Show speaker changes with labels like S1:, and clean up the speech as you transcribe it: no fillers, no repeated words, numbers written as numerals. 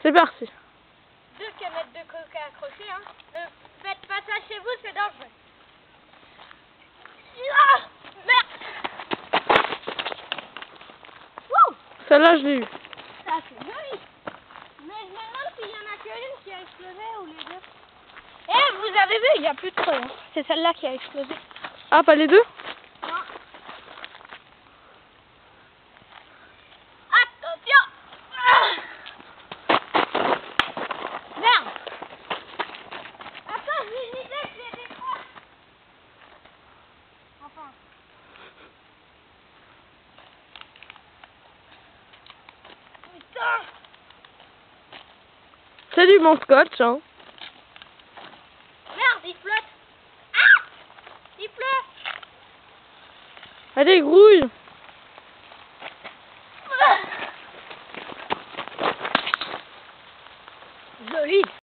S1: C'est parti.
S2: 2 canettes de coca accrochées, hein. Ne faites pas ça chez vous, c'est dangereux. Ah, merde. Wow.
S1: Celle-là, je l'ai eue.
S2: Ça c'est joli. Mais je me demande s'il y en a qu'une qui a explosé ou les deux. Eh, vous avez vu, il n'y a plus de creux. Hein. C'est celle-là qui a explosé.
S1: Ah, pas les deux?
S2: Non. Attention. Merde. Attends, j'ai une idée, je les décroche. Enfin. Putain.
S1: C'est du bon scotch, hein.
S2: Merde, il flotte. Ah, il pleut.
S1: Allez, grouille.
S2: Joli.